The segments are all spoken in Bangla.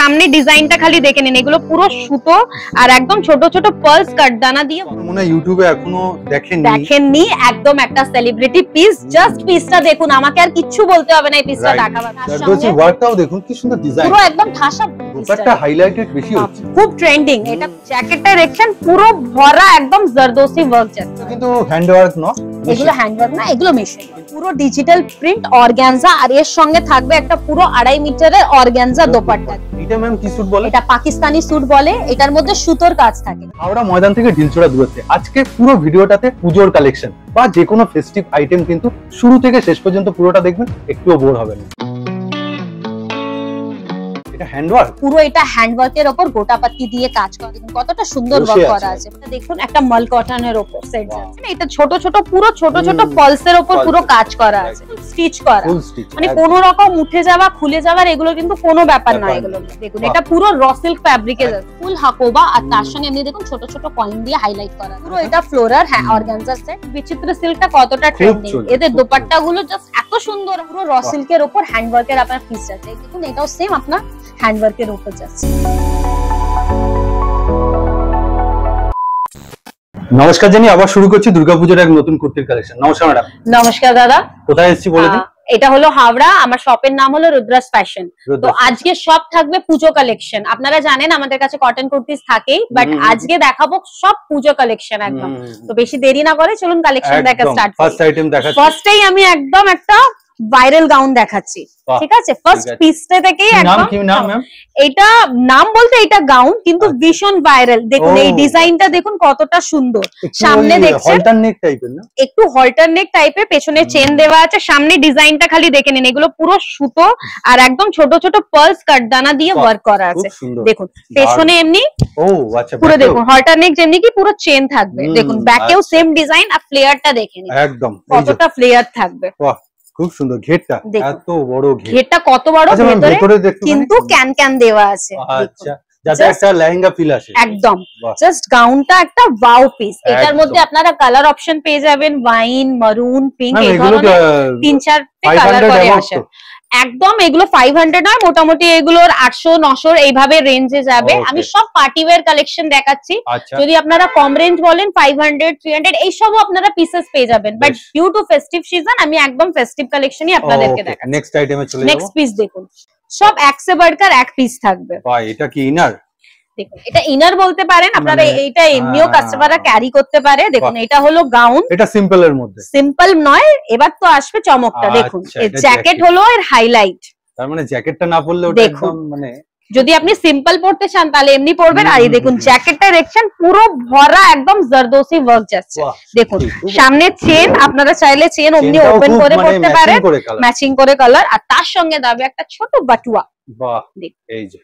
সামনে ডিজাইনটা খালি দেখে নিন, এগুলো পুরো সুতো আর একদম ছোট ছোট পার্লস কাটদানা দিয়ে। মনে হয় ইউটিউবে এখনো দেখেননি, একদম একটা সেলিব্রিটি পিস। জাস্ট পিসটা দেখুন, আমাকে আর কিচ্ছু বলতে হবে না এই পিসটা দেখাবার। জারদোসি ওয়ার্কটাও দেখুন কি সুন্দর ডিজাইন, পুরো একদম ঠাসা, দুপাট্টা হাইলাইটেড বেশি হচ্ছে, খুব ট্রেন্ডিং। এটা জ্যাকেটটা দেখছেন পুরো ভরা একদম জারদোসি ওয়ার্ক যাচ্ছে, কিন্তু হ্যান্ড ওয়ার্ক না, এগুলো হ্যান্ড ওয়ার্ক না, এগুলো মেশিন। পুরো ডিজিটাল প্রিন্ট অর্গানজা, আর এর সঙ্গে থাকবে একটা পুরো 2.5 মিটারের অর্গানজা দোপাট্টা। এটা ম্যাম কি স্যুট বলে? এটা পাকিস্তানি স্যুট বলে, এটার মধ্যে সুতোর কাজ থাকে। হাওড়া ময়দান থেকে ঢিলছড়া দূরত্বে আজকে পুরো ভিডিওটাতে পুজোর কালেকশন বা যে কোনো ফেস্টিভ আইটেম কিন্তু শুরু থেকে শেষ পর্যন্ত পুরোটা দেখবেন, একটুও বোর হবেন না। এটা হ্যান্ডওয়ার্ক, পুরো এটা হ্যান্ডওয়ার্কের উপর গোটাপাতি দিয়ে কাজ করা, দেখুন কতটা সুন্দর ওয়ার্ক করা আছে। দেখুন একটা মাল কটনের উপর সেট আছে, এটা ছোট ছোট পুরো ছোট ছোট পালসের উপর পুরো কাজ করা আছে, স্টিচ করা, মানে কোনো রকম উঠে যাওয়া খুলে যাওয়ার এগুলো কিন্তু কোনো ব্যাপার না। এগুলো দেখুন এটা পুরো র সিল্ক ফ্যাব্রিকের ফুল হাকোবা, আর তার সঙ্গে এমনি দেখুন ছোট ছোট কয়েন দিয়ে হাইলাইট করা। পুরো এটা ফ্লোরাল হ্যাঁ অর্গানজা সেট। বিচিত্র সিল্কটা কতটা ট্রেন্ডিং, এদের দোপাট্টা গুলো জাস্ট এত সুন্দর, পুরো র সিল্কের উপর হ্যান্ডওয়ার্কের আপনার পিস আছে। দেখুন এটাও সেম আপনার হ্যান্ডওয়ার্কের উপর যাচ্ছে। নমস্কার জানি, আবার শুরু করছি দুর্গাপূজার এক নতুন কুর্তির কালেকশন। নমস্কার ম্যাডাম। নমস্কার দাদা। কোথায় এসেছি বলে দিন? এটা হলো হাওড়া, আমার শপের নাম হলো রুদ্রাস ফ্যাশন। তো আজকে সব থাকবে পুজো কালেকশন। আপনারা জানেন আমাদের কাছে কটন কুর্তিস থাকেই, বাট আজকে দেখাবো সব পুজো কালেকশন একদম। তো বেশি দেরি না করে চলুন কালেকশন দেখা স্টার্ট করি। ফার্স্ট আইটেম দেখাচ্ছি, ফার্স্টেই আমি একদম একটা ভাইরাল গাউন দেখাচ্ছি, ঠিক আছে? ফার্স্ট পিসটা থেকেই একদম। কি নাম ম্যাম? এটা নাম বলতে এটা গাউন, কিন্তু ভীষণ ভাইরাল। দেখুন এই ডিজাইনটা দেখুন কতটা সুন্দর। সামনে দেখছেন হলটার নেক টাইপের না, একটু হলটার নেক টাইপের, পেছনে চেন দেওয়া আছে। সামনে ডিজাইনটা খালি দেখে নিন, এগুলো পুরো সুতো আর একদম ছোট ছোট পার্লস কাটদানা দিয়ে ওয়ার্ক করা আছে। দেখুন পেছনে এমনি ও আচ্ছা, পুরো দেখুন হলটার নেক যেমনি কি পুরো চেন থাকবে। দেখুন ব্যাকেও সেম ডিজাইন, আর ফ্লেয়ারটা দেখে নিন একদম কতটা ফ্লেয়ার থাকবে। বাহ খুব সুন্দর ঘেরটা, এত বড় ঘেরটা কত বড়, ভেতরে কিন্তু ক্যান ক্যান দেওয়া আছে। আচ্ছা, যাতে একটা লেহেঙ্গা ফিল আসে একদম। জাস্ট গাউনটা একটা ওয়াও পিস। এটার মধ্যে আপনারা কালার অপশন পেয়ে যাবেন, ওয়াইন, মারুন, পিঙ্ক, এই ধরনের 3-4টে কালার করে আসে। একদম এগুলো 500 নয়, মোটামুটি এগুলোর 800-900 এইভাবে রেঞ্জে যাবে। আমি সব পার্টি ওয়্যার কালেকশন দেখাচ্ছি। যদি আপনারা কম রেঞ্জ বলেন 500-300 এইসবও আপনারা পিসেস পেয়ে যাবেন, but due to festive season আমি একদম ফেস্টিভ কালেকশনই আপনাদেরকে দেখাচ্ছি। নেক্সট আইটেমে চলে যাব। নেক্সট পিস দেখুন, সব এক সে বাড়কার এক পিস থাকবে। ভাই এটা কি ইনার? দেখুন এটা ইনার বলতে পারেন আপনারা, এইটা এমনিও কাস্টমাররা ক্যারি করতে পারে। দেখুন এটা হলো গাউন, এটা সিম্পল এর মধ্যে। সিম্পল নয়, এবার তো আসবে চমকটা। দেখুন এই জ্যাকেট হলো এর হাইলাইট। তার মানে জ্যাকেটটা না পরলে ওটা একদম মানে যদি আপনি সিম্পল পড়তে চান তাহলে এমনি পরবেন। আর এই দেখুন জ্যাকেটটা দেখছেন পুরো ভরা একদম জারদোসি ওয়ার্ক যাচ্ছে। দেখুন সামনে চেন, আপনারা চাইলে চেন অমনি ওপেন করে পড়তে পারেন, ম্যাচিং করে কালার। আর তার সঙ্গে দাবে একটা ছোট বাটুয়া। বাহ এই যে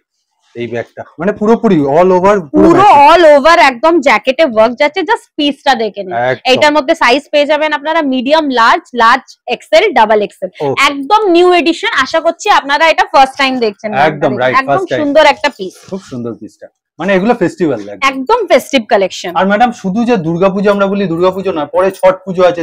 এই ব্যাগটা মানে পুরোপুরি অল ওভার, পুরো অল ওভার একদম জ্যাকেটে ওয়ার্ক যাচ্ছে। জাস্ট পিসটা দেখে নিন। এইটার মধ্যে সাইজ পেয়ে যাবেন আপনারা medium, large, large Excel, double XL. একদম নিউ এডিশন। আশা করছি আপনারা এটা ফার্স্ট টাইম দেখছেন। একদম রাইট, একদম সুন্দর একটা পিস, খুব সুন্দর পিসটা, মানে এগুলো ফেস্টিভ্যাল একদম ফেস্টিভ কালেকশন। আর ম্যাডাম শুধু যে দুর্গাপূজা আমরা বলি, দুর্গাপূজা না, পরে ছট পুজো আছে,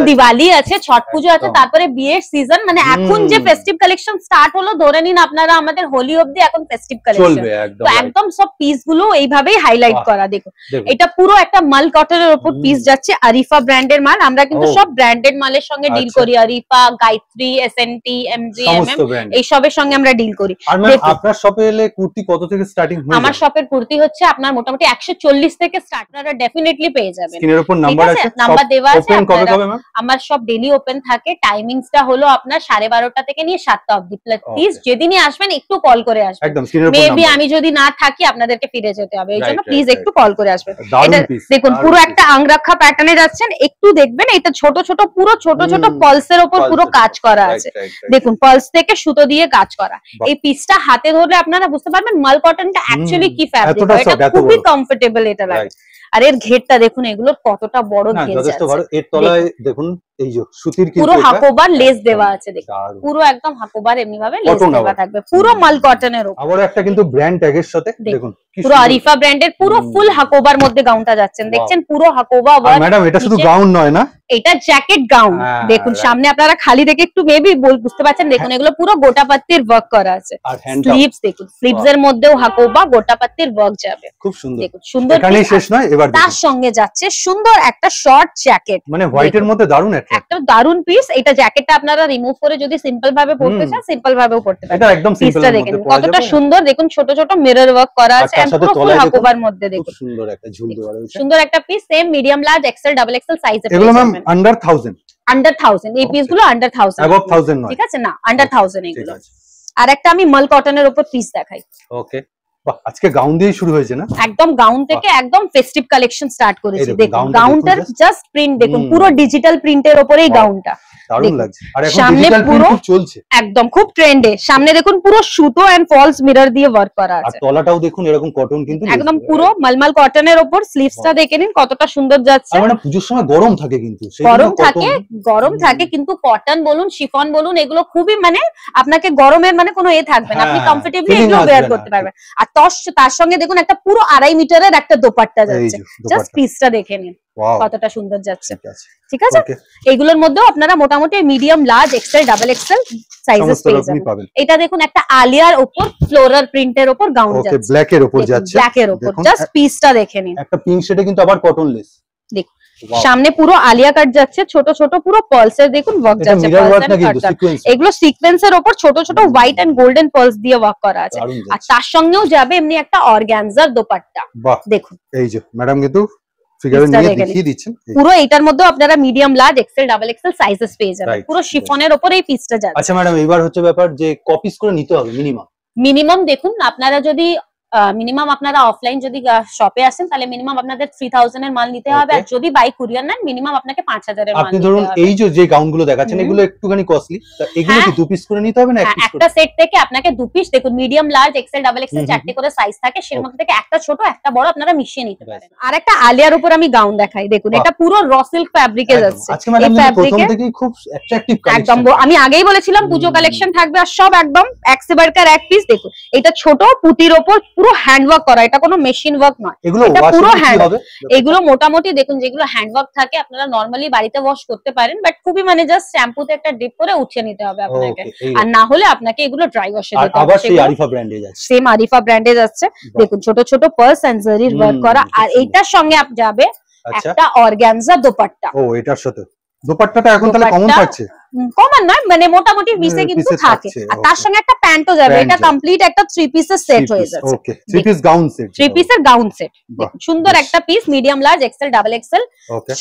দিওয়ালি আছে, ছট পুজো আছে, তারপরে বিয়ের সিজন। মানে এখন যে ফেস্টিভ কালেকশন স্টার্ট হলো, ধরে নিন আপনারা আমাদের হোলি অবধি এখন ফেস্টিভ কালেকশন। তো একদম সব পিস গুলো এইভাবেই হাইলাইট করা। দেখুন এটা পুরো একটা মাল কটনের উপর পিস যাচ্ছে, আরিফা ব্র্যান্ডের মাল। আমরা কিন্তু সব ব্র্যান্ডেড মালের সঙ্গে ডিল করি, আরিফা, গায়ত্রী, এসএনটি, এমজিএমএম এই সবের সঙ্গে আমরা ডিল করি। আর ম্যাম আপনার শপে এলে কুর্তি কত থেকে স্টার্টিং হয়? আমার শপের কুর্তি হচ্ছে আপনার মোটামুটি 140 থেকে স্টার্ট, আপনারা ডেফিনেটলি পেয়ে যাবেন। স্ক্রিনের উপর নাম্বার আছে, নাম্বার দেওয়া আছে। ওপেন কবে কবে ম্যাম? আমার সব ডেইলি ওপেন থাকে। টাইমিংসটা হলো আপনার 12:30 থেকে নিয়ে 7টা অবধি। প্লিজ যেদিনই আসবেন একটু কল করে আসবেন। একদম স্ক্রিনের উপর মেবি আমি যদি না থাকি আপনাদেরকে ফিরে যেতে হবে, এই জন্য প্লিজ একটু কল করে আসবেন। এটা দেখুন পুরো একটা আংরাখা প্যাটার্নে যাচ্ছেন। একটু দেখবেন এটা ছোট ছোট, পুরো ছোট ছোট পালসের উপর পুরো কাজ করা আছে। দেখুন পালস থেকে সুতো দিয়ে কাজ করা। এই পিসটা হাতে ধরলে আপনারা বুঝতে পারবেন মাল কটনটা অ্যাকচুয়ালি কি ফ্যাব্রিক। এটা খুবই কমফোর্টেবল এটা লাগে। আর এর ঘেরটা দেখুন, এগুলো কতটা বড় ঘের যথেষ্ট বড়। এর তলায় দেখুন এই যে সুতির পুরো হাকোবার লেস দেওয়া আছে, দেখুন পুরো একদম হাকোবার এমনি ভাবে লেস দেওয়া থাকবে, পুরো মাল কটনের উপর। আবার একটা কিন্তু ব্র্যান্ড ট্যাগের সাথে দেখুন পুরো আরিফা ব্র্যান্ডের পুরো ফুল হাকোবার মধ্যে গাউনটা যাচ্ছেন, দেখছেন পুরো হাকোবা ওয়ার্ক। ম্যাডাম এটা শুধু গাউন নয় না, এটা জ্যাকেট গাউন। দেখুন সামনে আপনারা খালি দেখে একটু মেবি বুঝতে পারছেন, দেখুন এগুলো পুরো গোটাপাত্তির ওয়ার্ক করা আছে। স্লিভস দেখুন, স্লিভস এর মধ্যেও হাকোবা গোটাপাত্তির ওয়ার্ক যাবে, খুব সুন্দর। দেখুন সুন্দর, এখানেই শেষ নয়, এবার তার সঙ্গে যাচ্ছে সুন্দর একটা শর্ট জ্যাকেট, মানে হোয়াইটের মধ্যে দারুন একটা দারুন পিস। এটা জ্যাকেটটা আপনারা রিমুভ করে যদি সিম্পল ভাবে পরতে চান, সিম্পল ভাবেও পরতে পারেন। এটা একদম সিম্পল এর মধ্যে পরা যাবে, কতটা সুন্দর দেখুন, ছোট ছোট মিরর ওয়ার্ক করা আছে এন্ড পুরো ফুল হাকোবার মধ্যে। দেখুন সুন্দর একটা ঝুল দেওয়া রয়েছে, সুন্দর একটা piece, same medium large XL double XL সাইজে। এগুলো ম্যাম আন্ডার 1000, আন্ডার 1000 এই পিসগুলো আন্ডার 1000, অ্যাবভ 1000 নয়, ঠিক আছে না, আন্ডার 1000 এগুলো। আর একটা আমি মাল কটনের উপর পিস দেখাই। ওকে, বাহ আজকে গাউন দিয়ে শুরু হয়েছে না, একদম গাউন থেকে একদম ফেস্টিভ কালেকশন স্টার্ট করেছি। দেখুন গাউনটার জাস্ট প্রিন্ট দেখুন, পুরো ডিজিটাল প্রিন্টের উপরেই গাউনটা দারুণ লাগছে। আর এখন সামনে ডিজিটাল পুরো প্রিন্ট চলছে, একদম খুব ট্রেন্ডে। সামনে দেখুন পুরো সুতো এন্ড ফলস মিরর দিয়ে ওয়ার্ক করা আর আছে, তলাটাও দেখুন এরকম কটন, কিন্তু একদম পুরো মালমাল কটনের উপর। স্লিভসটা দেখে নিন কতটা সুন্দর যাচ্ছে। আর মানে পূজোর সময় গরম থাকে, কিন্তু গরম থাকে কিন্তু কটন বলুন শিফন বলুন এগুলো খুবই মানে আপনাকে গরমের মানে কোনো থাকবে না, আপনি কমফোর্টেবলি এগুলো ওয়্যার করতে পারবেন। আর তার সঙ্গে দেখুন একটা পুরো 2.5 মিটারের একটা দোপাট্টা যাচ্ছে, জাস্ট পিসটা দেখে নিন কতটা সুন্দর যাচ্ছে, ঠিক আছে। এইগুলোর মধ্যেও আপনারা মোটামুটি medium large XL double XL sizes পেয়ে যাবেন। এটা দেখুন একটা আলিয়ার উপর ফ্লোরাল প্রিন্টের উপর গাউন যাচ্ছে, ওকে ব্ল্যাক এর উপর যাচ্ছে, ব্ল্যাক এর উপর জাস্ট পিসটা দেখে নিন। একটা পিঙ্ক শেডে কিন্তু আবার কটন লেস, দেখুন সামনে পুরো আলিয়া কাট যাচ্ছে, ছোট ছোট পুরো পার্লসের দেখুন ওয়ার্ক যাচ্ছে, এগুলো সিকোয়েন্সের উপর ছোট ছোট হোয়াইট এন্ড গোল্ডেন পার্লস দিয়ে ওয়ার্ক করা আছে। আর তার সঙ্গেও যাবে এমনি একটা অর্গানজার দোপাট্টা, দেখুন এই যে ম্যাডাম কিন্তু ফিগারে নিয়ে দেখিয়ে দিচ্ছেন। পুরো এটার মধ্যে আপনারা medium large XL double XL sizes পেয়ে যাবেন, পুরো শিফনের উপর এই পিসটা যাচ্ছে। আচ্ছা ম্যাডাম এবার হচ্ছে ব্যাপার যে কপিস করে নিতে হবে মিনিমাম দেখুন আপনারা যদি মিনিমাম আপনারা অফলাইন যদি শপে আসেন তাহলে মিনিমাম আপনাদের 3000 এর মাল নিতে হবে, আর যদি বাই কুরিয়ার নেন মিনিমাম আপনাকে 5000 এর মাল নিতে হবে। আপনি ধরুন এই যে গাউনগুলো দেখাচ্ছেন এগুলো একটুখানি কস্টলি, এগুলো কি 2 পিস করে নিতে হবে না এক পিস? একটা সেট থেকে আপনাকে 2 পিস দেখুন medium large XL double XL চারটে করে সাইজ থাকে, এর মধ্যে থেকে একটা ছোট একটা বড় আপনারা মিশিয়ে নিতে পারেন। আর একটা আলিয়ার উপর আমি গাউন দেখাই, দেখুন এটা পুরো র সিল্ক ফ্যাব্রিকে যাচ্ছে। আজকে ম্যাডাম প্রথম থেকেই খুব অ্যাট্রাকটিভ কালেকশন, একদম আমি আগেই বলেছিলাম পুজো কালেকশন থাকবে, আর সব একদম এক সে বাড়কার এক পিস। দেখুন এটা ছোট পুতির উপর পুরো হ্যান্ড ওয়ার্ক, এটা কোনো মেশিন ওয়ার্ক নয়, এটা পুরো হ্যান্ড। এগুলো মোটামুটি দেখুন যেগুলো হ্যান্ড ওয়ার্ক থাকে আপনারা নরমালি বাড়িতে ওয়াশ করতে পারেন, বাট খুবই মানে জাস্ট শ্যাম্পুতে একটা ডিপ করে উঠিয়ে নিতে হবে আপনাকে, আর না হলে আপনাকে এগুলো ড্রাই ওয়াশে দিতে হবে। আবার সেই আরিফা ব্র্যান্ডে যাচ্ছে, সেম আরিফা ব্র্যান্ডে যাচ্ছে। দেখুন ছোট ছোট পার্স এন্ড জারির ওয়ার্ক করা, আর এইটার সঙ্গে আপ যাবে একটা অর্গানজা দোপাট্টা। ও এটার সাথে দোপাট্টাটা এখন তাহলে কমন থাকছে, কমন নয় মানে মোটামুটি পিসে কিন্তু থাকে, আর তার সঙ্গে একটা প্যান্টও যাবে। এটা কমপ্লিট একটা 3 পিসের সেট হয়ে যাচ্ছে। ওকে 3 পিস গাউন সেট, 3 পিসের গাউন সেট সুন্দর একটা piece medium large XL double XL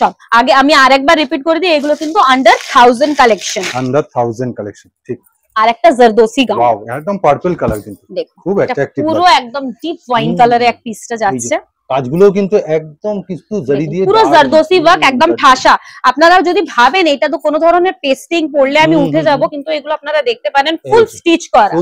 সব। আগে আমি আরেকবার রিপিট করে দিই, এগুলো কিন্তু আন্ডার 1000 কালেকশন, আন্ডার 1000 কালেকশন, ঠিক। আর একটা জারদোসি গাউন, ওয়াও একদম পার্পল কালার, কিন্তু খুব অ্যাট্রাকটিভ, পুরো একদম ডিপ ওয়াইন কালারে এক পিসটা যাচ্ছে। কাজগুলো কিন্তু একদম কিছু জারি দিয়ে পুরো জারদোসি ওয়ার্ক একদম ঠাসা। আপনারা যদি ভাবেন এটা তো কোনো ধরনের পেস্টিং পড়লে আমি উঠে যাব, কিন্তু এগুলো আপনারা দেখতে পারেন ফুল স্টিচ করা,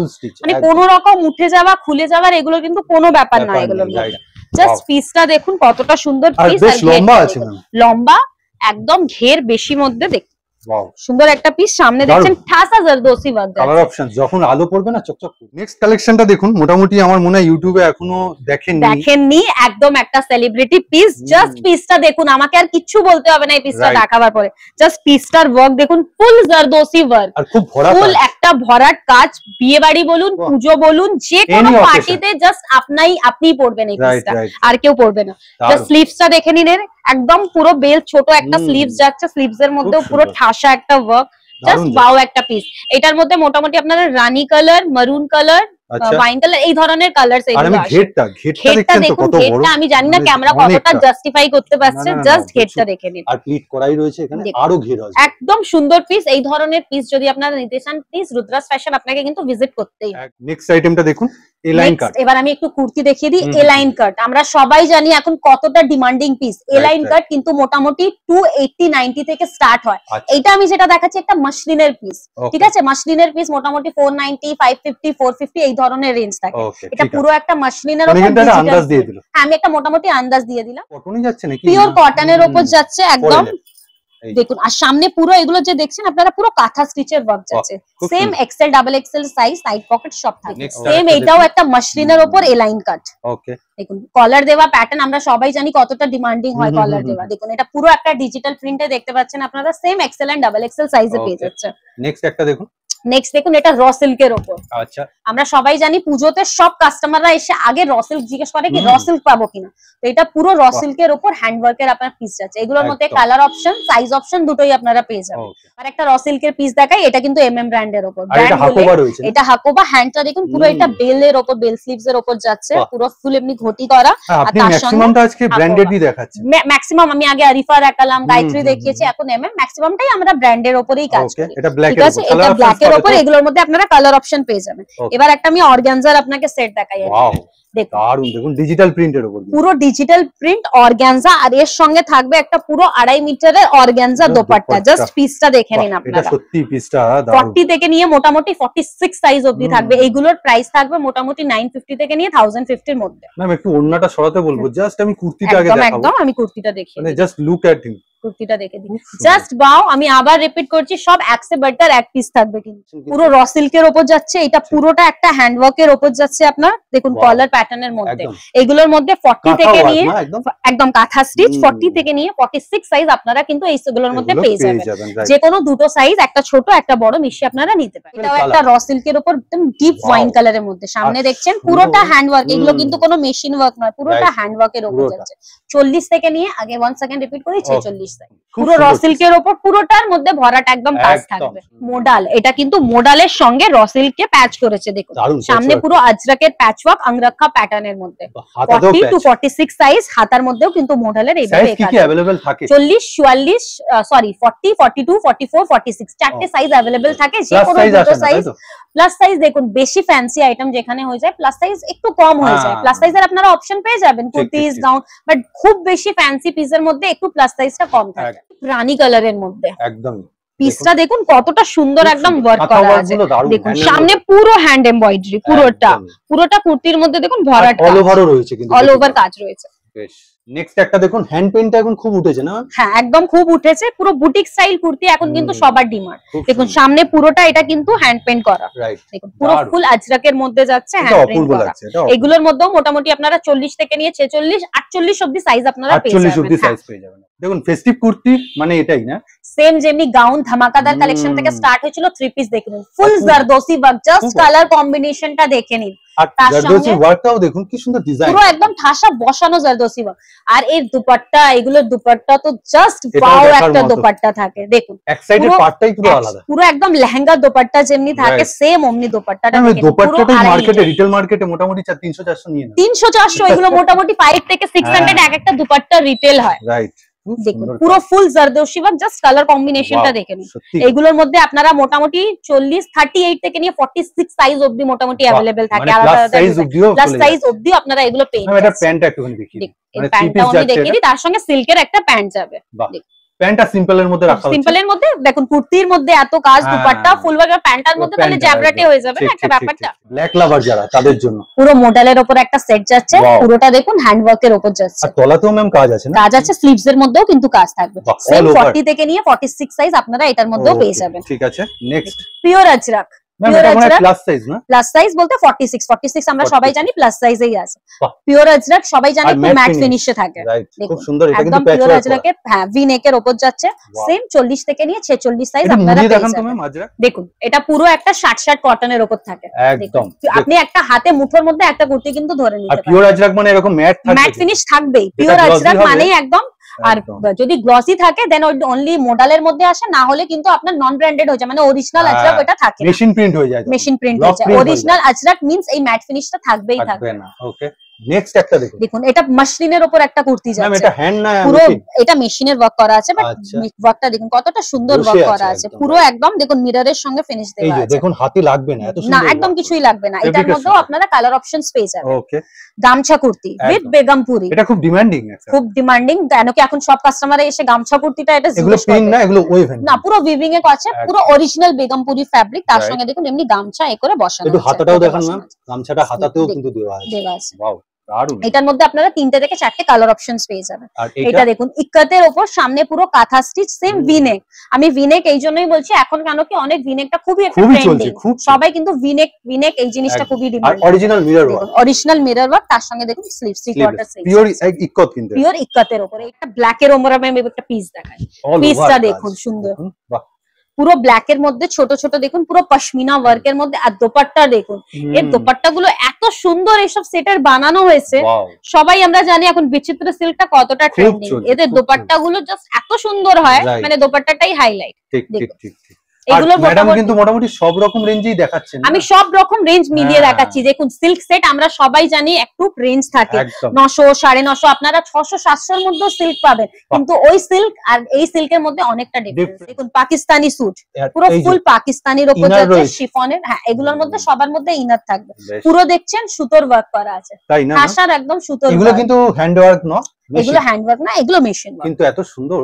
মানে কোনো রকম উঠে যাওয়া খুলে যাওয়ার এগুলো কিন্তু কোনো ব্যাপার না এগুলোর মধ্যে। জাস্ট পিসটা দেখুন কতটা সুন্দর পিস, আর লম্বা আছে, লম্বা একদম ঘের বেশি মধ্যে দেখুন ওয়াও সুন্দর একটা পিস। সামনে দেখছেন ঠাসা জারদোসি ওয়ার্ক, কালার অপশন যখন আলো পড়বে না চকচক করবে। নেক্সট কালেকশনটা দেখুন, মোটামুটি আমার মনে হয় ইউটিউবে এখনো দেখেননি, একদম একটা সেলিব্রিটি পিস। জাস্ট পিসটা দেখুন, আমাকে আর কিছু বলতে হবে না এই পিসটা দেখাবার পরে। জাস্ট পিসটার ওয়ার্ক দেখুন, ফুল জারদোসি ওয়ার্ক, আর খুব ভরা, ফুল একটা ভরাট কাজ। বিয়ে বাড়ি বলুন পুজো বলুন যে কোনো পার্টিতে জাস্ট আপনিই পরবেন এই পিসটা, আর কেউ পরবে না। জাস্ট স্লিভসটা দেখে নিন, একদম পুরো বেল ছোট একটা স্লিভস যাচ্ছে, স্লিভস এর মধ্যেও পুরো ঠাসা একটা ওয়ার্ক, জাস্ট ওয়াও একটা পিস। এটার মধ্যে মোটামুটি আপনারা রানী colour, maroon colour, wine colour এই ধরনের কালারস এগুলো আসে। ঘেরটা দেখুন, ঘেরটা আমি জানি না ক্যামেরা কতটা জাস্টিফাই করতে পারছে, জাস্ট ঘেরটা দেখে নিন। আর প্লিট করাই রয়েছে এখানে, আরো ঘের আছে, একদম সুন্দর পিস। এই ধরনের পিস যদি আপনারা নিতে চান প্লিজ রুদ্রাস ফ্যাশন আপনাকে কিন্তু ভিজিট করতেই হবে। নেক্সট আইটেমটা দেখুন, এ লাইন কাট। এবার আমি একটু কুর্তি দেখিয়ে দিই। এ লাইন কাট আমরা সবাই জানি এখন কতটা ডিমান্ডিং পিস। এ লাইন কাট কিন্তু মোটামুটি 280-90 থেকে স্টার্ট হয়। এটা আমি যেটা দেখাচ্ছি একটা মাসলিনের পিস, ঠিক আছে। মাসলিনের পিস মোটামুটি 490, 550, 450 এই ধরনের রেঞ্জ থাকে। এটা পুরো একটা মাসলিনের উপর আন্দাজ দিয়ে দিল। আমি একটা মোটামুটি আন্দাজ দিয়ে দিলাম। কটনই যাচ্ছে নাকি? পিওর কটনের উপর যাচ্ছে একদম, দেখুন আর সামনে পুরো এগুলো যে দেখছেন আপনারা পুরো কাঁথা স্টিচের ওয়ার্ক যাচ্ছে, same XL double XL size, side pocket সব থাকে। সেম এটাও একটা মাশলিনের উপর এ লাইন কাট। ওকে, দেখুন কলার দেওয়া প্যাটার্ন আমরা সবাই জানি কতটা ডিমান্ডিং হয় কলার দেওয়া। দেখুন এটা পুরো একটা ডিজিটাল প্রিন্টে দেখতে পাচ্ছেন আপনারা, same XL and double XL সাইজে পেয়ে যাচ্ছে। নেক্সট একটা দেখুন, নেক্সট দেখুন এটা র সিল্কের উপর। আচ্ছা, আমরা সবাই জানি পুজোতে সব কাস্টমাররা এসে আগে র সিল্ক জিজ্ঞেস করে কি র সিল্ক পাবো কিনা, তো এটা পুরো র সিল্কের উপর হ্যান্ডওয়ার্কের আপনার পিস যাচ্ছে। এগুলোর মধ্যে কালার অপশন সাইজ অপশন দুটোই আপনারা পেয়ে যাবেন। আর একটা র সিল্কের পিস দেখাই, এটা কিন্তু এমএম ব্র্যান্ডের উপর, এটা হাকোবা। হ্যান্ডটা দেখুন পুরো এটা বেলের উপর, বেল স্লিভস এর উপর যাচ্ছে, পুরো ফুল এমনি ঘটি করা। আর তার সঙ্গে আজকে ব্র্যান্ডেডই দেখাচ্ছে ম্যাক্সিমাম, আমি আগে আরিফা দেখালাম, গায়ত্রী দেখিয়েছি, এখন এমএম ম্যাক্সিমামটাই আমরা ব্র্যান্ডের উপরেই কাজ করি। এটা ব্ল্যাক এর উপর, এগুলোর মধ্যে আপনারা কালার অপশন পেয়ে যাবেন। এবার একটা আমি অর্গানজার আপনাকে সেট দেখাই। দেখুন ডিজিটাল প্রিন্টের উপর, পুরো ডিজিটাল প্রিন্ট অর্গানজা, আর এর সঙ্গে থাকবে একটা পুরো 2.5 মিটারের অর্গানজা দোপাট্টা। জাস্ট পিসটা দেখে নিন আপনারা, এটা সত্যি পিসটা 40 থেকে নিয়ে মোটামুটি 46 সাইজ অবধি থাকবে। এইগুলোর প্রাইস থাকবে মোটামুটি 950 থেকে নিয়ে 1050 এর মধ্যে। ম্যাম একটু ওন্নাটা সরাতে বলবো, জাস্ট আমি কুর্তিটা আগে দেখাবো। একদম আমি কুর্তিটা দেখি, মানে জাস্ট লুক এট হিম, কুর্তিটা দেখে দিন, জাস্ট বাও। আমি আবার রিপিট করছি, সব এক সে বাটার এক পিস থাকবে, কিন্তু পুরো র সিল্কের উপর যাচ্ছে। এটা পুরোটা একটা হ্যান্ডওয়ার্কের উপর যাচ্ছে আপনার, দেখুন কলার প্যাটার্নের মধ্যে। এগুলোর মধ্যে 40 থেকে নিয়ে একদম কাঁথা স্টিচ, 40 থেকে নিয়ে 46 সাইজ আপনারা কিন্তু এইগুলোর মধ্যে পেয়ে যাবেন। যে কোনো দুটো সাইজ, একটা ছোট একটা বড় মিশিয়ে আপনারা নিতে পারেন। এটাও একটা র সিল্কের উপর একদম ডিপ ওয়াইন কালারের মধ্যে, সামনে দেখছেন পুরোটা হ্যান্ডওয়ার্ক। এগুলো কিন্তু কোনো মেশিন ওয়ার্ক নয়, পুরোটা হ্যান্ডওয়ার্কের উপর যাচ্ছে। 40 থেকে নিয়ে, আগে 1 সেকেন্ড রিপিট করি, 46 পুরো র সিল্কের উপর, পুরোটার মধ্যে ভরাট একদম কাজ থাকবে। মোডাল, এটা কিন্তু মোডালের সঙ্গে র সিল্কে প্যাচ করেছে। দেখুন সামনে পুরো আজরাকের প্যাচ ওয়ার্ক আংরাক্ষা প্যাটার্নের মধ্যে, 40 টু 46 সাইজ। হাতার মধ্যেও কিন্তু মোডালের এইভাবে কাজ থাকে। 40, 44, সরি 40, 42, 44, 46 চারটে সাইজ अवेलेबल থাকে। যে কোনো দুটো সাইজ। প্লাস সাইজ দেখুন, বেশি ফ্যান্সি আইটেম যেখানে হয়ে যায় প্লাস সাইজ একটু কম হয়ে যায়। প্লাস সাইজের আপনারা অপশন পেয়ে যাবেন, কুর্তিজ, গাউন, বাট খুব বেশি ফ্যান্সি পিসের মধ্যে একটু প্লাস সাইজটা কম থাকে। রানী কালারের মধ্যে একদম পিসটা দেখুন কতটা সুন্দর, একদম ওয়ার্ক করা আছে। দেখুন সামনে পুরো হ্যান্ড এমব্রয়ডারি, পুরোটা কুর্তির মধ্যে দেখুন ভরাট অল ওভারও রয়েছে, কিন্তু অল ওভার কাজ রয়েছে। বেশ। নেক্সট একটা দেখুন, হ্যান্ড পেইন্টটা এখন খুব উঠেছে না? হ্যাঁ একদম খুব উঠেছে, পুরো বুটিক স্টাইল কুর্তি এখন কিন্তু সবার ডিমান্ড। দেখুন সামনে পুরোটা এটা কিন্তু হ্যান্ড পেইন্ট করা, দেখুন পুরো ফুল আজরাকের মধ্যে যাচ্ছে, হ্যান্ড পেইন্ট করা। এগুলোর মধ্যেও মোটামুটি আপনারা 40 থেকে নিয়ে 46, 48 অবধি সাইজ আপনারা পেয়ে যাবেন। 48 অবধি সাইজ পেয়ে যাবেন। দেখুন ফেস্টিভ কুর্তি মানে এটাই না, সেম যেমনি গাউন ধামাকাদার কালেকশন থেকে স্টার্ট হয়েছিল, 3 পিস দেখুন ফুল জারদোসি ওয়ার্ক, জাস্ট কালার কম্বিনেশনটা দেখে নিন। আর জারদোসি ওয়ার্কটাও দেখুন কি সুন্দর ডিজাইন, পুরো একদম ঠাসা বসানো জারদোসি ওয়ার্ক। আর এই দুপাট্টা, এগুলোর দুপাট্টা তো জাস্ট ওয়াও একটা দুপাট্টা থাকে। দেখুন এক সাইডের পার্টটাই পুরো আলাদা, পুরো একদম লেহেঙ্গা দুপাট্টা যেমনি থাকে সেম অমনি দুপাট্টাটা দেখুন। দুপাট্টাটা মার্কেটে, রিটেল মার্কেটে মোটামুটি 300-400 নিয়ে নেয়, 300-400 এগুলো মোটামুটি 5 থেকে 600 এক একটা দুপাট্টা রিটেল হয়। রাইট, দেখুন পুরো ফুল জারদোসি ওয়ার্ক, জাস্ট কালার কম্বিনেশনটা দেখে নিন। এগুলোর মধ্যে আপনারা মোটামুটি 40, 38 থেকে নিয়ে 46 সাইজ অবধি মোটামুটি अवेलेबल থাকে। আলাদা আলাদা প্লাস সাইজ অবধি আপনারা এগুলো পেয়ে যাবেন। এটা প্যান্টটা একটুখানি দেখিয়ে দিন, মানে প্যান্টটাও আমি দেখিয়ে দিই, তার সঙ্গে সিল্কের একটা প্যান্ট যাবে। প্যান্টটা সিম্পলের মধ্যে রাখা হচ্ছে, সিম্পলের মধ্যে দেখুন কুর্তির মধ্যে এত কাজ, দুপাট্টা ফুল ওয়ার্ক, প্যান্টার মধ্যে তাহলে জ্যাবরাটে হয়ে যাবে না একটা ব্যাপারটা। ব্ল্যাক লাভার যারা, তাদের জন্য পুরো মডেলের উপর একটা সেট যাচ্ছে, পুরোটা দেখুন হ্যান্ডওয়ার্কের উপর যাচ্ছে। আর তলাতেও ম্যাম কাজ আছে না? কাজ আছে, স্লিভস এর মধ্যেও কিন্তু কাজ থাকবে। সেম 40 থেকে নিয়ে 46 সাইজ আপনারা এটার মধ্যেও পেয়ে যাবেন। ঠিক আছে। Next pure Ajrak, plus size না? প্লাস সাইজ বলতে 46 আমরা সবাই জানি প্লাস সাইজেই আছে। পিওর আজরাক সবাই জানি একটু ম্যাট ফিনিশে থাকে। খুব সুন্দর, এটা কিন্তু পিওর আজরাকের, হ্যাঁ ভি নেকের উপর যাচ্ছে। সেম 40 থেকে নিয়ে 46 সাইজ আপনারা পেয়ে যাবেন। দেখুন এটা পুরো একটা 60 কটনের উপর থাকে, একদম আপনি একটা হাতে মুঠোর মধ্যে একটা কুর্তি কিন্তু ধরে নিতে পারেন। পিওর আজরাক মানে এরকম ম্যাট থাকবে, ম্যাট ফিনিশ থাকবেই। পিওর আজরাক মানেই একদম, আর যদি গ্লসি থাকে দেন অনলি মডেলের মধ্যে আসে, না হলে কিন্তু আপনার নন ব্র্যান্ডেড হয়ে যায়, মানে অরিজিনাল আজরাক ওটা থাকে না, মেশিন প্রিন্ট হয়ে যায়, মেশিন প্রিন্ট হয়ে যায়। অরিজিনাল আজরাক মিন্স এই ম্যাট ফিনিশটা থাকবেই থাকবে না। ওকে, নেক্সট একটা দেখুন। দেখুন এটা মাশলিনের উপর একটা কুর্তি যাচ্ছে, ম্যাম এটা হ্যান্ড না পুরো এটা মেশিনের ওয়ার্ক করা আছে, বাট ওয়ার্কটা দেখুন কতটা সুন্দর ওয়ার্ক করা আছে, পুরো একদম দেখুন মিররের সঙ্গে ফিনিশ দেওয়া আছে। এই যে দেখুন হাতে লাগবে না, এত সুন্দর না একদম কিছুই লাগবে না। এটার মধ্যেও আপনারা কালার অপশনস পেয়ে যাবেন। ওকে, গামছা কুর্তি উইথ বেগমপুরি, এটা খুব ডিমান্ডিং, খুব ডিমান্ডিং। কেন কি এখন সব কাস্টমাররা এসে গামছা কুর্তিটা এটা এগুলো পিন না, এগুলো ওয়েভ না, পুরো উইভিং এ আছে, পুরো অরিজিনাল বেগমপুরি ফ্যাব্রিক, তার সঙ্গে দেখুন এমনি গামছা এ করে বসানো আছে। একটু হাতাটাও দেখান না, গামছাটা হাতাতেও কিন্তু দেওয়া আছে। ওয়াও, দারুণ। এটার মধ্যে আপনারা 3টে থেকে 4টে কালার অপশনস পেয়ে যাবেন। আর এটা দেখুন ইক্কাতের উপর সামনে পুরো কাঁথা স্টিচ, সেম ভিনেক। আমি ভিনেক এই জন্যই বলছি, এখন কেন কি অনেক ভিনেকটা খুবই একটা ট্রেন্ডিং, সবাই কিন্তু ভিনেক এই জিনিসটা খুবই ডিমান্ড। আর original mirror work, original mirror work, তার সঙ্গে দেখুন স্লিভস, 3/4 স্লিভস, পিওর ইক্কত, কিন্তু পিওর ইক্কাতের উপর। এটা ব্ল্যাক এর উপর আমি একটা পিস দেখাই, পিসটা দেখুন সুন্দর, বাহ। পুরো ব্ল্যাক এর মধ্যে ছোট ছোট দেখুন পুরো পশমিনা ওয়ার্কের মধ্যে। আর দোপাট্টা দেখুন, এর দোপাট্টা গুলো এত সুন্দর এইসব সেটের বানানো হয়েছে। সবাই আমরা জানি এখন বিচিত্র সিল্কটা কতটা ট্রেন্ডিং, এদের দোপাট্টা গুলো জাস্ট এত সুন্দর হয়, মানে দোপাট্টাটাই হাইলাইট। ঠিক ঠিক ঠিক। এগুলো ম্যাডাম কিন্তু মোটামুটি সব রকম রেঞ্জেই দেখাচ্ছেন, আমি সব রকম রেঞ্জ মিলিয়ে দেখাচ্ছি। দেখুন সিল্ক সেট আমরা সবাই জানি একটু রেঞ্জ থাকে, 900 950, আপনারা 600 700 এর মধ্যে সিল্ক পাবেন, কিন্তু ওই সিল্ক আর এই সিল্কের মধ্যে অনেকটা ডিফারেন্স। দেখুন পাকিস্তানি স্যুট, পুরো ফুল পাকিস্তানির উপর যাচ্ছে শিফনের, হ্যাঁ এগুলোর মধ্যে সবার মধ্যে ইনার থাকবে, পুরো দেখছেন সুতোর ওয়ার্ক করা আছে, আশার একদম সুতোর। এগুলো কিন্তু হ্যান্ড ওয়ার্ক নয়, এগুলো হ্যান্ড ওয়ার্ক না, এগুলো মেশিন ওয়ার্ক, কিন্তু এত সুন্দর।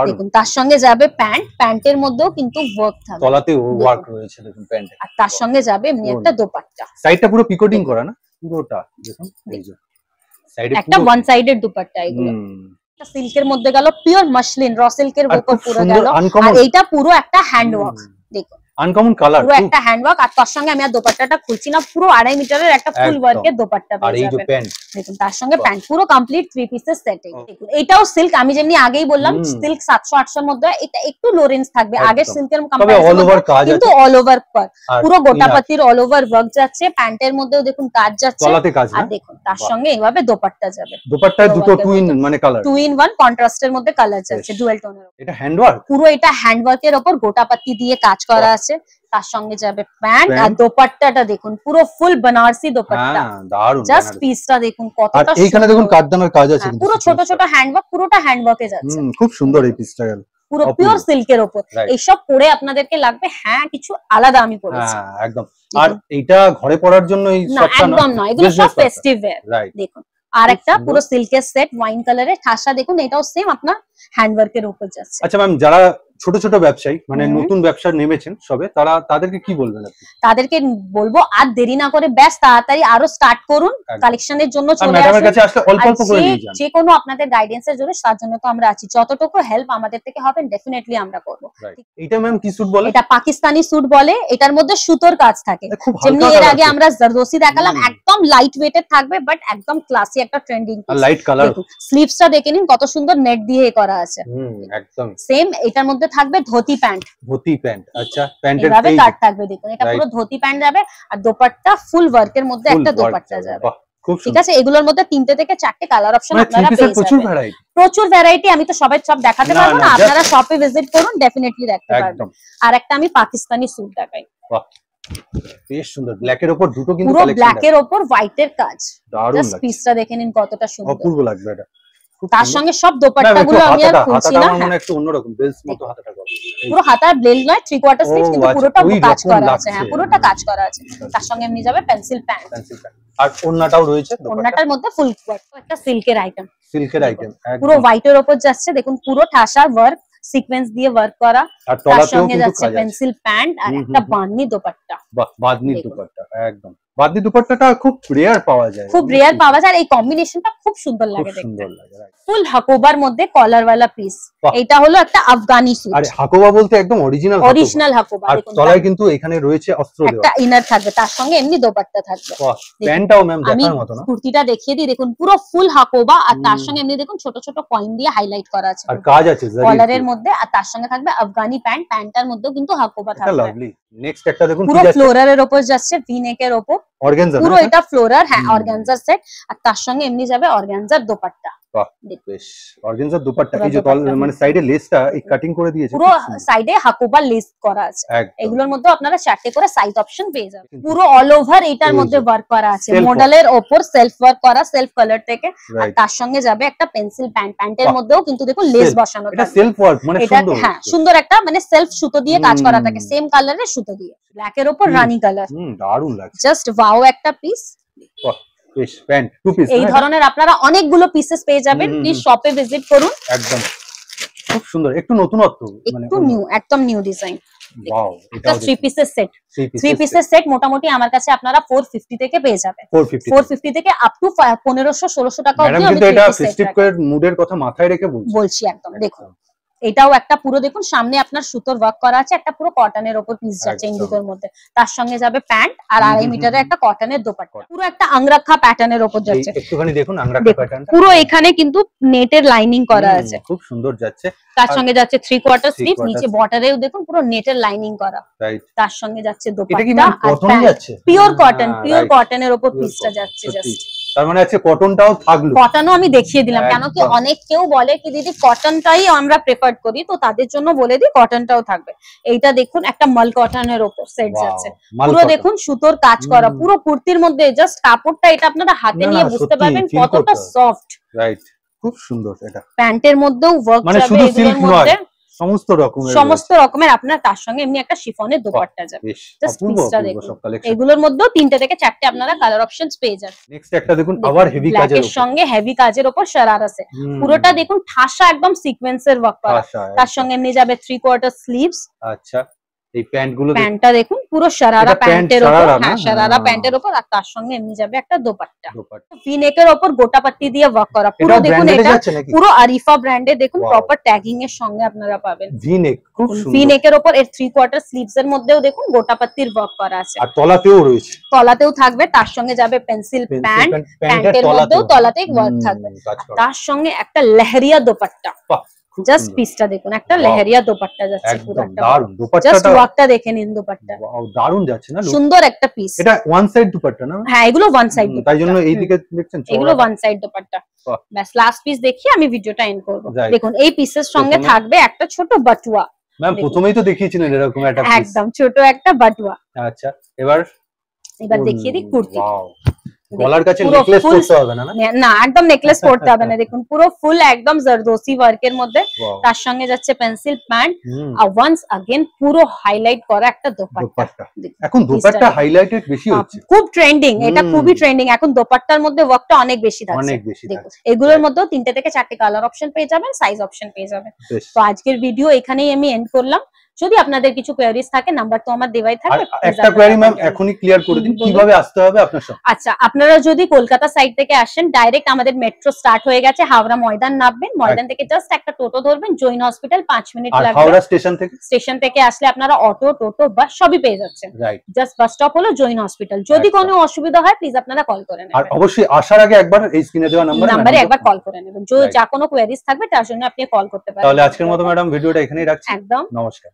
দেখুন তার সঙ্গে যাবে প্যান্ট, প্যান্টের মধ্যেও কিন্তু ওয়ার্ক থাকবে, তলাতে ওয়ার্ক রয়েছে দেখুন প্যান্টে। আর তার সঙ্গে যাবে এমনি একটা দোপাট্টা, সাইডটা পুরো পিকোটিং করা না পুরোটা, দেখুন এই যে সাইডে একটা ওয়ান সাইডেড দোপাট্টা। এগুলো সিল্কের মধ্যে গেল, পিওর মাসলিন র সিল্কের উপর পুরো গেল, আর এইটা পুরো একটা হ্যান্ড ওয়ার্ক, দেখুন আনকমন কালার, পুরো একটা হ্যান্ড ওয়ার্ক। আর তার সঙ্গে আমি আর দোপাট্টাটা খুলছি না, পুরো 2.5 মিটারের একটা ফুল ওয়ার্কের দোপাট্টা পেয়ে যাবেন। দেখুন তার সঙ্গে প্যান্ট, পুরো কমপ্লিট 3 পিসের সেট। দেখুন এটাও সিল্ক, আমি যেমনি আগেই বললাম সিল্ক 700 800 এর মধ্যে, এটা একটু লো রেঞ্জ থাকবে আগের সিল্কের কম্পারিজনে, কিন্তু অল ওভার ওয়ার্ক, পুরো গোটাপাতির অল ওভার ওয়ার্ক যাচ্ছে, প্যান্টের মধ্যেও দেখুন কাজ যাচ্ছে, আর দেখুন তার সঙ্গে এইভাবে দোপাট্টা যাবে, দোপাট্টায় দুটো টুইন মানে কালার, 2 in 1 কন্ট্রাস্টের মধ্যে কালার যাচ্ছে, ডুয়াল টোনের। এটা হ্যান্ড ওয়ার্ক, পুরো এটা হ্যান্ড ওয়ার্কের উপর গোটাপাতি দিয়ে কাজ করা আছে, তার সঙ্গে যাবে প্যান্ট, আর দোপাট্টাটা দেখুন পুরো ফুল বেনারসি দোপাট্টা, দারুণ। জাস্ট পিসটা দেখুন কতটা সুন্দর, এইখানে দেখুন কাটদানার কাজ আছে, পুরো ছোট ছোট হ্যান্ড ওয়ার্ক, পুরোটা হ্যান্ড ওয়ার্কে যাচ্ছে, খুব সুন্দর এই পিসটা গেল, পুরো পিওর সিল্কের উপর। এইসব পরে আপনাদেরকে লাগবে হ্যাঁ কিছু আলাদা, আমি পরেছি একদম। আর এইটা ঘরে পরার জন্য এই সবটা না, একদম নয়, এগুলো সব ফেস্টিভ ওয়্যার। দেখুন আর একটা পুরো সিল্কের সেট, ওয়াইন কালারের ঠাসা, দেখুন এটাও সেম আপনার হ্যান্ড ওয়ার্কের উপর যাচ্ছে। আচ্ছা ম্যাম, যারা ছোট ছোট ব্যবসায়ী মানে নতুন ব্যবসা নেমেছেন সবে, তাদেরকে কি বলবেন আপনি? তাদেরকে বলবো আর দেরি না করে ব্যাস তাড়াতাড়ি আরো স্টার্ট করুন, কালেকশনের জন্য চলে আসুন, ম্যাডামের কাছে আসলে অল্প অল্প করে নিয়ে যান, যে কোনো আপনাদের গাইডেন্সের জন্য, তার জন্য তো আমরা আছি, যতটুকু হেল্প আমাদের থেকে হবে ডেফিনেটলি আমরা করব। এটা ম্যাম কি স্যুট বলে? এটা পাকিস্তানি স্যুট বলে, এটার মধ্যে সুতোর কাজ থাকে, যেমনি এর আগে আমরা জারদোসি দেখালাম, একদম লাইট ওয়েটেড থাকবে বাট একদম ক্লাসি একটা ট্রেন্ডিং লাইট কালার। স্লিভসটা দেখে নিন কত সুন্দর নেট দিয়ে করা আছে, একদম সেম এটার মধ্যে থাকবে ধুতি প্যান্ট, ধুতি প্যান্ট। আচ্ছা প্যান্টের এইভাবে কাট থাকবে, দেখুন এটা পুরো ধুতি প্যান্ট যাবে, আর দোপাট্টা ফুল ওয়ার্কের মধ্যে একটা দোপাট্টা যাবে, ঠিক আছে। এগুলোর মধ্যে 3টে থেকে 4টে কালার অপশন আপনারা পেয়ে যাবেন, প্রচুর ভ্যারাইটি। আমি তো সব দেখাতে পারবো না, আপনারা শপে ভিজিট করুন, ডেফিনেটলি দেখতে পারবেন। আর একটা আমি পাকিস্তানি স্যুট দেখাই, বাহ বেশ সুন্দর, ব্ল্যাক এর উপর দুটো কিন্তু পুরো ব্ল্যাক এর উপর হোয়াইটের কাজ, জাস্ট পিসটা দেখে নিন কতটা সুন্দর, অপূর্ব লাগবে এটা। তার সঙ্গে সব দোপাট্টাগুলো আমি আর খুলছি না, মানে একটু অন্যরকম বেলস মতো হাতাটা করা, পুরো হাতার ব্লেড নয়, 3/4 স্লিভ, কিন্তু পুরোটা কাজ করা আছে, হ্যাঁ পুরোটা কাজ করা আছে। তার সঙ্গে এমনি যাবে পেন্সিল প্যান্ট, আর ওন্নাটাও রয়েছে, ওন্নাটার মধ্যে ফুল ওয়ার্ক, একটা সিল্কের আইটেম, পুরো একদম হোয়াইটের উপর যাচ্ছে, দেখুন পুরো ঠাসা ওয়ার্ক, সিকোয়েন্স দিয়ে ওয়ার্ক করা, তার সঙ্গে যাচ্ছে পেন্সিল প্যান্ট, আর একটা বাঁধনি দোপাট্টা। বাহ, বাঁধনি দোপাট্টা, একদম বাঁধনি দোপাট্টাটা খুব রেয়ার পাওয়া যায়, খুব রেয়ার পাওয়া যায়, এই কম্বিনেশনটা খুব সুন্দর লাগে দেখতে। ফুল হাকোবার মধ্যে কলার वाला পিস, এটা হলো একটা আফগানি স্যুট। আরে হাকোবা বলতে একদম অরিজিনাল হাকোবা, আর তলায় কিন্তু এখানে রয়েছে অস্ত্র দেওয়া, একটা ইনার থাকবে, তার সঙ্গে এমনি দোপাট্টা থাকবে। প্যান্টটাও ম্যাম দেখার মতো না, কুর্তিটা দেখিয়ে দিই, দেখুন পুরো ফুল হাকোবা, আর তার সঙ্গে এমনি দেখুন ছোট ছোট কয়েন দিয়ে হাইলাইট করা আছে, আর কাজ আছে কলারের মধ্যে, আর তার সঙ্গে থাকবে আফগানি প্যান্ট, প্যান্টটার মধ্যেও কিন্তু হাকোবা থাকবে। লাভলি। নেক্সট একটা দেখুন পুরো ফ্লোরারের উপর যাচ্ছে, ভি নেকের উপর, অর্গানজা, পুরো এটা ফ্লোরার, হ্যাঁ অর্গানজার সেট, আর তার সঙ্গে এমনি যাবে অর্গানজার দোপাট্টা। বাহ বেশ, অর্গানজার দোপাট্টা, এই যে মানে সাইডে লেসটা এই কাটিং করে দিয়েছে, পুরো সাইডে হাকোবা লেস করা আছে, এগুলোর মধ্যে আপনারা 4টে করে সাইজ অপশন পেয়ে যাবেন, পুরো অল ওভার এটার মধ্যে ওয়ার্ক করা আছে, মডেলের উপর সেলফ ওয়ার্ক করা, সেলফ কালার থেকে, আর তার সঙ্গে যাবে একটা পেন্সিল প্যান্ট, প্যান্টের মধ্যেও কিন্তু দেখুন লেস বসানো থাকে, এটা সেলফ ওয়ার্ক মানে সুন্দর, হ্যাঁ সুন্দর একটা মানে সেলফ সুতো দিয়ে কাজ করা থাকে, সেম কালারের সুতো দিয়ে, ব্ল্যাক এর উপর রানী কালার, দারুণ লাগছে, জাস্ট ওয়াও একটা পিস। বেশ, প্যান্ট টু পিস, এই ধরনের আপনারা অনেকগুলো পিসেস পেয়ে যাবেন, প্লিজ শপে ভিজিট করুন, একদম খুব সুন্দর, একটু নতুনত্ব, মানে একটু নিউ, একদম নিউ ডিজাইন, ওয়াও, এটা 3 পিসের সেট। 3 পিসের সেট মোটামুটি আমার কাছে আপনারা 450 থেকে পেয়ে যাবেন। 450 থেকে আপ টু 1500-1600 টাকা অবধি আমি এটা ফেস্টিভ মুডের কথা মাথায় রেখে বলছি একদম। দেখুন এটাও একটা পুরো দেখুন সামনে আপনার সুতোর ওয়ার্ক করা আছে, একটা পুরো কটনের উপর পিস যাচ্ছে ইন্ডিগোর মধ্যে, তার সঙ্গে যাবে প্যান্ট আর 2.5 মিটারের একটা কটনের দোপাট্টা, পুরো একটা আংরাখা প্যাটার্নের উপর যাচ্ছে। একটুখানি দেখুন আংরাখা প্যাটার্নটা, পুরো এখানে কিন্তু নেটের লাইনিং করা আছে, খুব সুন্দর যাচ্ছে। তার সঙ্গে যাচ্ছে 3/4 স্লিভ, নিচে বর্ডারেও দেখুন পুরো নেটের লাইনিং করা, তার সঙ্গে যাচ্ছে দোপাট্টা আর প্যান্ট, পিওর কটনের উপর পিসটা যাচ্ছে জাস্ট। তার মানে আছে কটনটাও থাকলো, কটনও আমি দেখিয়ে দিলাম, কেন কি অনেক কেউ বলে কি দিদি কটনটাই আমরা প্রেফার করি, তো তাদের জন্য বলে দিই কটনটাও থাকবে। এইটা দেখুন একটা মাল কটনের উপর সেট যাচ্ছে, পুরো দেখুন সুতোর কাজ করা, পুরো কুর্তির মধ্যে জাস্ট কাপড়টা এটা আপনারা হাতে নিয়ে বুঝতে পারবেন কতটা সফট। রাইট, খুব সুন্দর। এটা প্যান্টের মধ্যেও ওয়ার্ক যাবে, এগুলোর মধ্যে সমস্ত রকমের আপনার, তার সঙ্গে এমনি একটা শিফনের দোপাট্টা যাবে। জাস্ট পিসটা দেখুন, এগুলোর মধ্যেও 3টে থেকে 4টে আপনারা কালার অপশনস পেয়ে যাবেন। নেক্সট একটা দেখুন আবার হেভি কাজের সঙ্গে হেভি কাজের উপর শারারা আছে, পুরোটা দেখুন ঠাসা একদম সিকোয়েন্সের ওয়ার্ক করা, তার সঙ্গে এমনি যাবে 3/4 স্লিভস। আচ্ছা, এই প্যান্টগুলো প্যান্টটা দেখুন পুরো শারারা প্যান্টের উপর, হ্যাঁ শারারা প্যান্টের উপর, আর তার সঙ্গে এমনি যাবে একটা দোপাট্টা, ভি নেকের উপর গোটা পাট্টি দিয়ে ওয়ার্ক করা, পুরো দেখুন এটা পুরো আরিফা ব্র্যান্ডে দেখুন প্রপার ট্যাগিং এর সঙ্গে আপনারা পাবেন। ভি নেক, খুব সুন্দর। ভি নেকের উপর এর 3/4 স্লিভস এর মধ্যেও দেখুন গোটা পাট্টির ওয়ার্ক করা আছে, আর তলাতেও রয়েছে, তলাতেও থাকবে, তার সঙ্গে যাবে পেন্সিল প্যান্ট, প্যান্টের মধ্যেও তলাতেই ওয়ার্ক থাকবে, তার সঙ্গে একটা লেহেরিয়া দোপাট্টা। জাস্ট পিসটা দেখুন, একটা লেহেরিয়া দোপাট্টা যাচ্ছে, পুরো একটা দারুন দোপাট্টা, জাস্ট ওয়ার্কটা দেখে নিন, দোপাট্টা ওয়াও দারুন যাচ্ছে না, সুন্দর একটা পিস। এটা ওয়ান সাইড দোপাট্টা না? হ্যাঁ এগুলো ওয়ান সাইড, তাই জন্য এই দিকে দেখছেন এগুলো ওয়ান সাইড দোপাট্টা। বাস লাস্ট পিস দেখিয়ে আমি ভিডিওটা এন্ড করব। দেখুন এই পিসের সঙ্গে থাকবে একটা ছোট বাটুয়া, ম্যাম প্রথমেই তো দেখিয়েছিলেন এরকম একটা পিস, একদম ছোট একটা বাটুয়া। আচ্ছা এবার দেখিয়ে দিই কুর্তি। ওয়াও, গলার কাছে নেকলেস পরতে হবে না? না একদম নেকলেস পরতে হবে না, দেখুন পুরো ফুল একদম জরদোসি ওয়ার্কের মধ্যে, তার সঙ্গে যাচ্ছে পেন্সিল প্যান্ট, আর ওয়ান্স अगेन পুরো হাইলাইট করা একটা দোপাট্টা। এখন দোপাট্টা হাইলাইটেড বেশি হচ্ছে, খুব ট্রেন্ডিং, এটা খুবই ট্রেন্ডিং এখন, দোপাট্টার মধ্যে ওয়ার্কটা অনেক বেশি থাকছে, অনেক বেশি দেখুন এগুলোর মধ্যে 3টে থেকে 4টে কালার অপশন পেয়ে যাবেন, সাইজ অপশন পেয়ে যাবেন। তো আজকের ভিডিও এখানেই আমি এন্ড করলাম। যদি আপনাদের কিছু কোয়েরিজ থাকে নাম্বার তো আমার দেওয়াই থাকবে, একটা কোয়েরি ম্যাম এখনই ক্লিয়ার করে দিন, কিভাবে আসতে হবে আপনার সাথে? আচ্ছা আপনারা যদি কলকাতা সাইড থেকে আসেন, ডাইরেক্ট আমাদের মেট্রো স্টার্ট হয়ে গেছে, হাওড়া ময়দান নামবেন, ময়দান থেকে জাস্ট একটা টোটো ধরবেন, জৈন হসপিটাল 5 মিনিট লাগবে। হাওড়া স্টেশন থেকে আসলে আপনারা অটো টোটো বাস সবই পেয়ে যাচ্ছেন, জাস্ট বাস স্টপ হলো জৈন হসপিটাল। যদি কোনো অসুবিধা হয় প্লিজ আপনারা কল করে নেবেন, আর অবশ্যই আসার আগে একবার এই স্ক্রিনে দেওয়া নাম্বারে একবার কল করে নেবেন, যা কোনো কোয়েরিজ থাকবে তার জন্য আপনি কল করতে পারেন। তাহলে আজকের মতো ম্যাডাম ভিডিওটা এখানেই রাখছি, একদম। নমস্কার।